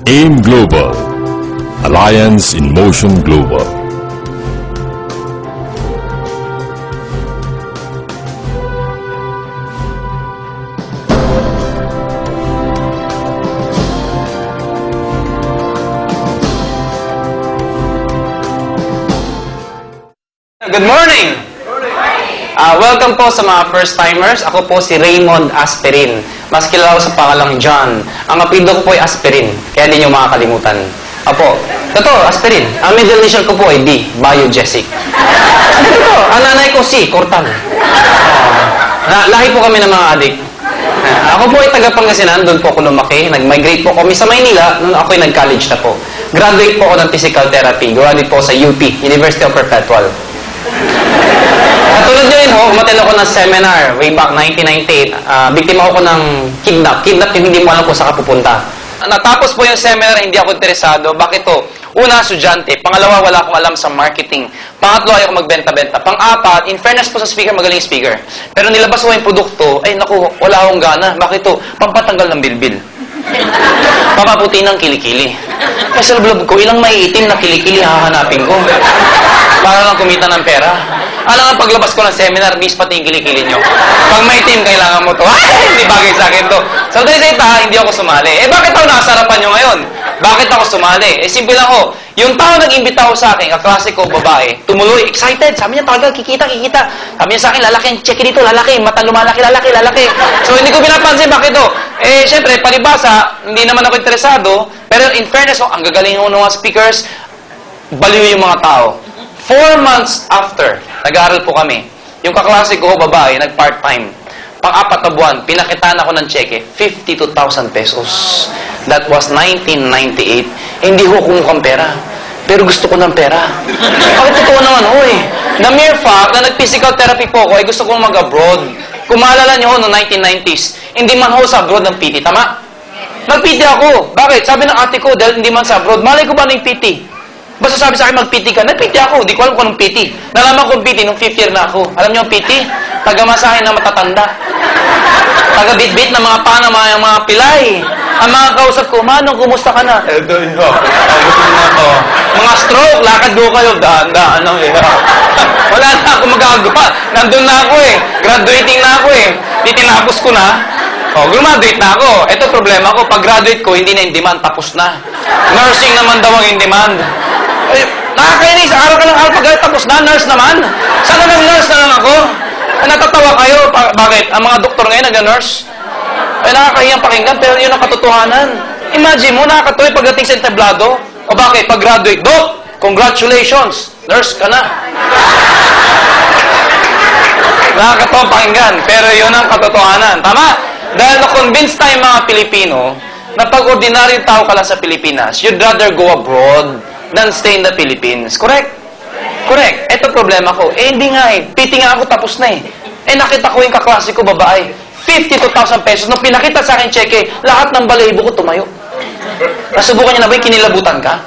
AIM Global, Alliance in Motion Global. Good morning! Welcome po sa mga first-timers. Ako po si Raymond Asperin. Mas kilala ko sa pangalang John. Ang apelyido ko po ay Asperin, kaya hindi nyo makakalimutan. Apo, totoo, Asperin. Ang middle initial ko po ay D, Biogesic. Totoo, ang nanay ko si Cortal. Lahi po kami ng mga adik. Ako po ay taga Pangasinan, doon po ako lumaki. Nag-migrate po kami sa Maynila nung ako ay nag-college na po. Graduate po ako ng physical therapy. Graduate po sa UP, University of Perpetual. Katulad nyo yun, umattend ako ng seminar way back 1998. Biktima ako ng kidnap. Kidnap yung hindi mo alam kung saan ka pupunta. Natapos po yung seminar, hindi ako interesado. Bakit to? Una, estudyante. Pangalawa, wala akong alam sa marketing. Pangatlo, ayaw magbenta-benta. Pang-apat, in fairness po sa speaker, magaling speaker. Pero nilabas ko yung produkto, ay naku, wala akong gana. Bakit to? Pampatanggal ng bilbil. Papaputi ng kilikili. Kasi sa loob ko, ilang maiitim na kilikili hahanapin ko. Para lang kumita ng pera. Alam nga, paglabas ko ng seminar, miss pati yung kilikili nyo. Pag may team, kailangan mo to. Ay, hindi bagay sa akin to. So, dahil sa hindi ako sumali. Bakit ako nakasarapan nyo ngayon? Bakit ako sumali? Simple lang ho. Yung tao nag-imbita ko sa akin, kaklase ko, babae, tumuloy, excited. Sabi niya, talaga, kikita. Sabi niya sa akin, lalaki, check dito, lalaki, mata lumalaki. So, hindi ko pinapansin, bakit to? Siyempre, palibasa, hindi naman ako interesado. Pero in fairness, ang gagaling ng mga speakers, baliw yung mga tao. 4 months after, nag-aaral po kami. Yung kaklase ko, babae, nag-part-time. Pang-4 na buwan, pinakitaan ako ng cheque, 52,000 pesos. That was 1998. Hindi ko kumukhang pera. Pero gusto ko ng pera. Bakit totoo naman, The mere fact na nag-physical therapy po ako, ay gusto kong mag-abroad. Kung maalala nyo noong 1990s, hindi man ako sa abroad ng PT, tama? Nag-PT ako. Bakit? Sabi ng ate ko, dahil hindi man sa abroad, malay ko ba ng PT? Basta sabi sa akin, mag-PT ka. Nag-PT ako. Di ko alam kung anong PT. Nalaman ko PT nung 5th year na ako. Alam niyo ang PT? Taga-masahe na matatanda. Taga-bit-bit na mga panama, mga pilay. Ang mga kausap ko, Manong, kumusta ka na? Doon ko. Mga stroke, lakad ko kayo. Daan. Wala na ako magagawa. Nandun na ako Graduating na ako Titinapos ko na. Graduate na ako. Ito problema ko. Pag graduate ko, hindi na in demand. Tapos na. Nursing naman daw ang in demand. Nakakainis. Araw ka ng araw pag tapos na. Nurse naman. Sana nag-nurse na lang ako. Natatawa kayo. Bakit? Ang mga doktor ngayon nag-nurse. Nakakahiyang pakinggan. Pero yun ang katotohanan. Imagine mo, nakakatuloy pagdating sa entablado. O bakit? Pag graduate, Doc, congratulations. Nurse ka na. Nakakatawang pakinggan. Pero yun ang katotohanan. Tama? Dahil na-convince tayong mga Pilipino na pag ordinaryong tao ka lang sa Pilipinas, you'd rather go abroad than stay in the Philippines. Correct? Correct. Ito problema ko. Hindi nga PT nga ako tapos na nakita ko yung kaklase ko, babae. 52,000 pesos. Nung pinakita sa akin cheque, lahat ng balahibo ko tumayo. Nasubukan niya na ba yung kinilabutan ka?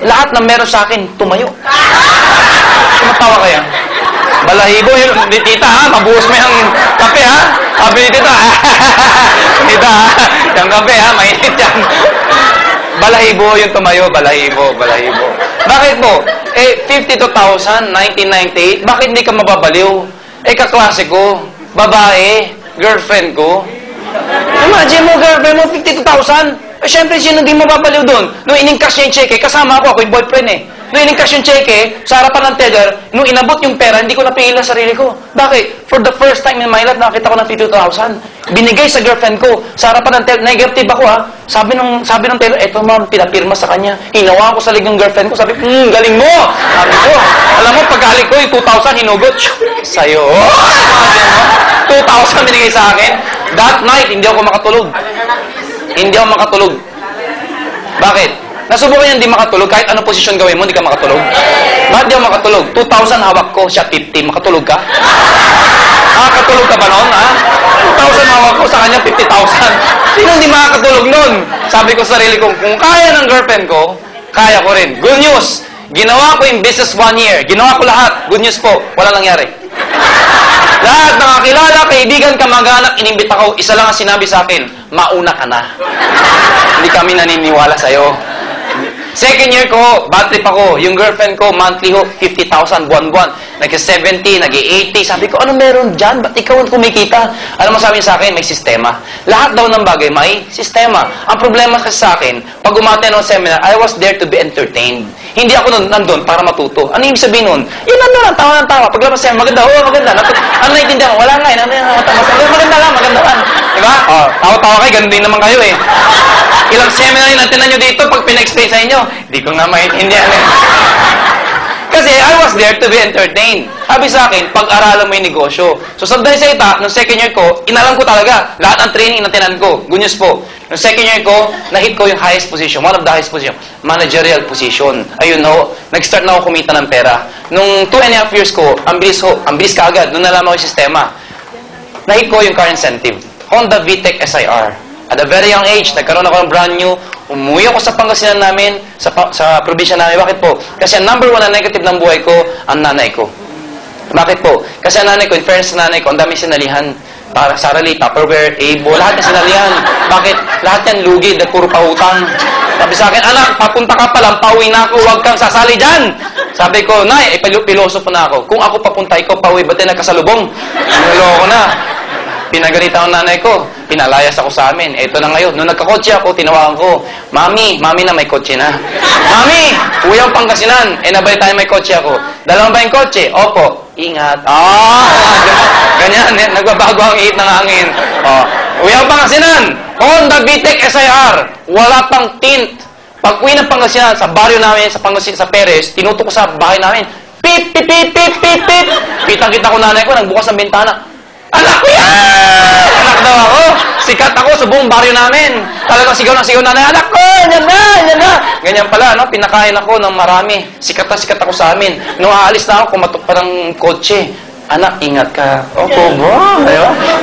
Lahat ng meron sa akin, tumayo. Tumatawa kaya? Balahibo, tita mabuhos mo yung kape Sabi ni tita, tita yung kape mainit yan. Balahibo yung tumayo, balahibo. Bakit po? 52,000, 1998, bakit hindi ka mababaliw? Kaklase ko, babae, girlfriend ko. Imagine mo, girlfriend mo, 52,000. Siyempre, sino hindi mababaliw doon? Nung iningkas niya yung cheque, kasama ako yung boyfriend Nung iningkas yung cheque, sa harapan ng teller, nung inabot yung pera, hindi ko napigilan sarili ko. Bakit? For the first time in my life, nakita ko ng 52,000. Binigay sa girlfriend ko, sa harapan ng teller, negative ako Sabi ng teller, eto ma'am, pinapirma sa kanya. Hinawa ko sa lig ng girlfriend ko, sabi, galing mo! Sabi ko, alam mo, pagkalik ko, yung 2,000, hinugot, sa'yo. 2,000 binigay sa akin. That night, hindi ako makatulog. Bakit? Nasubukan yung hindi makatulog, kahit anong posisyon gawin mo, hindi ka makatulog. Bakit di ako makatulog? 2,000 hawak ko, siya 50. Makatulog ka? Makakatulog ka ba noon, 2,000 hawak ko, sa kanya 50,000. Sino hindi makakatulog noon? Sabi ko sa sarili ko, kung kaya ng girlfriend ko, kaya ko rin. Good news! Ginawa ko yung business 1 year. Ginawa ko lahat. Good news po, wala nangyari. Lahat nakakilala, kaibigan, kamag-anak, inimbita ko. Isa lang ang sinabi sa akin, mauna ka na. Hindi kami naniniwala sa'yo. Second year ko, bad trip ako. Yung girlfriend ko, monthly ho, 50,000 buwan-buwan. Nag-70, nag-80. Sabi ko, ano meron dyan? Ba't ikaw ang kumikita? Alam mo sabi niya sa akin, may sistema. Lahat daw ng bagay may sistema. Ang problema kasi sa akin, pag umate ng seminar, I was there to be entertained. Hindi ako nandun para matuto. Ano yung sabihin nun? Yun nandun lang, tawa ng tawa. Paglabas seminar, maganda, oo, maganda. Ano naiintindihan ko? Wala nga, maganda lang. Diba? Oh, tawa-tawa kayo, ganun din naman kayo eh. Ilang seminar yung natinan nyo dito pag pina-explain sa inyo. Hindi ko nga maintindihan eh. Kasi I was there to be entertained. Sabi sa akin, pag-aralan mo yung negosyo. So, sa dahil sa ita, nung second year ko, inalam ko talaga. Lahat ng training na tinan ko. Good news po. Nung second year ko, na-hit ko yung highest position. One of the highest position. Managerial position. Ayun ho, nag-start na ako kumita ng pera. Nung 2.5 years ko, ang bilis ka agad. Doon nalaman ko yung sistema. Na-hit ko yung car incentive. Honda VTEC SIR. At a very young age, nagkaroon ako ng brand new. Umuwi ako sa Pangasinan namin, sa probinsya namin. Bakit po? Kasi ang number one na negative ng buhay ko, ang nanay ko. Bakit po? Kasi ang nanay ko, in fairness sa nanay ko, ang dami sinalihan. Para Sarali, Tupperware, Abo, lahat na sinalihan. Bakit? Lahat yan lugi, dahil puro pautang. Sabi sa akin, anak, papunta ka pa lang, pauwi na ako, huwag kang sasali dyan. Sabi ko, nay, piloso po na ako. Kung ako papunta, ikaw pauwi, ba't tayo nagkasalubong? Naloko na. Pinagalitan ang nanay ko. Pinalayas ako sa amin. Ito na ngayon. Nung nagkakotse ako, tinawagan ko, Mami na may kotse na. Mami, uwi ang Pangasinan. Nabay tayo may kotse ako. Dalawang ba yung kotse? Opo. Ingat. Ganyan. Nagbabago ang ihip ng hangin. Uwi ang Pangasinan. Honda VTEC SIR. Wala pang tint. Pag uwi ng Pangasinan, sa baryo namin, sa Pangasinan, sa Perez, tinutok ko sa bahay namin. Pip, pip, pip, pip, pip, pip. Kitang-kita ko nanay ko, nagbukas ng bintana. Anak ko yan! Anak daw ako. Sikat ako sa buong baryo namin. Talagang sigaw nanay, anak ko! Yan na! Ganyan pala, no? Pinakain ako ng marami. Sikat ako sa amin. Nung aalis na ako, kumatok pa ng kotse. Anak, ingat ka. Opo, bro.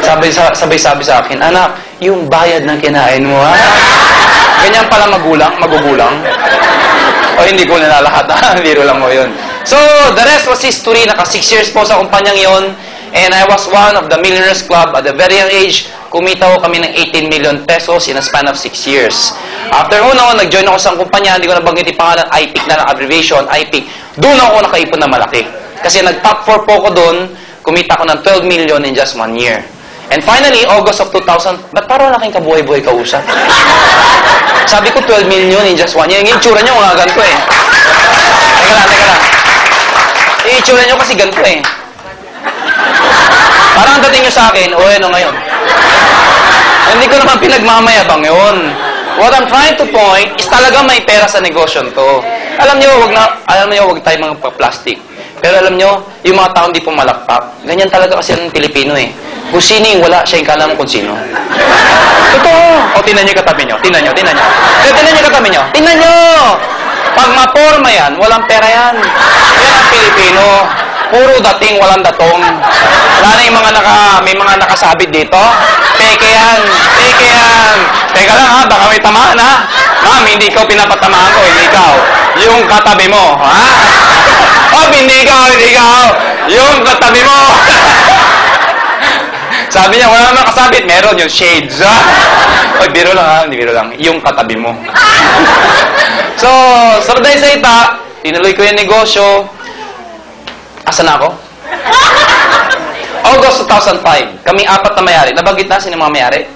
Sabi sa akin, anak, yung bayad ng kinain mo, ha? Ganyan pala magugulang. O hindi ko nalalahat, ha? Biro lang mo yun. So, the rest was history. Naka 6 years po sa kumpanyang yon. And I was one of the Millionaires Club at a very young age. Kumita ko kami ng 18 million pesos in a span of 6 years. After nag-join ako sa kumpanya, hindi ko nabanggit yung pangalan, IPIC na ng abbreviation, IPIC. Doon ako nakaipon na malaki. Kasi nag-top 4 po ko doon, kumita ko ng 12 million in just 1 year. And finally, August of 2000, ba't parang laking kabuhay-buhay kausap? Sabi ko 12 million in just 1 year. Yung itsura nyo, mga ganito eh. Teka lang. Yung itsura nyo kasi ganito eh. Parang dating nyo sa akin, ano ngayon? Hindi ko naman pinagmamayabang yun. What I'm trying to point is talaga may pera sa negosyo to. Alam nyo, wag tayo mga plastic. Pero alam nyo, yung mga taong di pumalakpak, ganyan talaga kasi ang Pilipino eh. Kung sino yung wala, siya yung kala mo kung sino. Totoo. O, tinan nyo yung katabi nyo. Tinan nyo. Tinan nyo yung katabi nyo. Tinan nyo! Pag maporma yan, walang pera yan. Yan ang Pilipino. Puro dating, walang datong. Wala na yung may mga nakasabit dito. Peke yan. Teka lang ha, baka may tamaan ha. Ma'am, hindi ikaw pinapatamaan ko, hindi ikaw. Yung katabi mo, ha? Hindi ikaw. Yung katabi mo. Sabi niya, wala naman kasabit. Meron yung shades, ha? Biro lang ha, hindi biro lang. Yung katabi mo. So, dahil sa ita, tinuloy ko yung negosyo. Asan na ako? August 2005. Kami 4 na mayari. Nabanggit na sino mga mayari?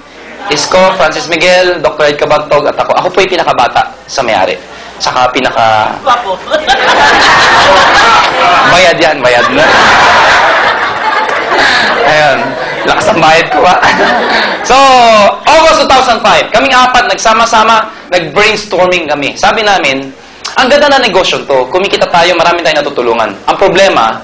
Isko, Francis Miguel, Dr. Ed Cabantog, at ako. Ako po yung pinakabata sa mayari. Saka Papo. Bayad na. Ayun. Lakas ang bayad ko, ha? So, August 2005. Kaming 4, nagsama-sama, nag-brainstorming kami. Sabi namin, ang ganda na negosyo to, kumikita tayo, marami tayong natutulungan. Ang problema,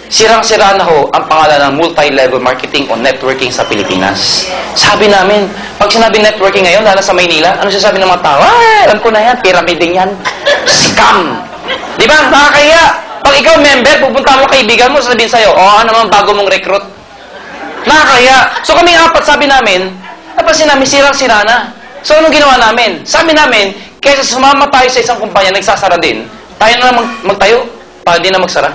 sirang-sira na ho ang pangalan ng multi-level marketing o networking sa Pilipinas. Sabi namin, pag sinabi networking ngayon, lalo sa Maynila, ano sasabi ng mga tao? Alam ko na yan, pyramiding yan. Scam! Di ba? Nakakaya. Pag ikaw member, pupunta mo kaibigan mo, sabihin sa'yo, ano naman bago mong recruit? Nakakaya. So kami 4, sabi namin, napansin namin, sirang-sira na. So anong ginawa namin? Sabi namin, kaysa sumama tayo sa isang kumpanya, nagsasara din, tayo na lang magtayo para di na magsara.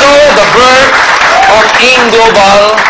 So, the birth of AIM Global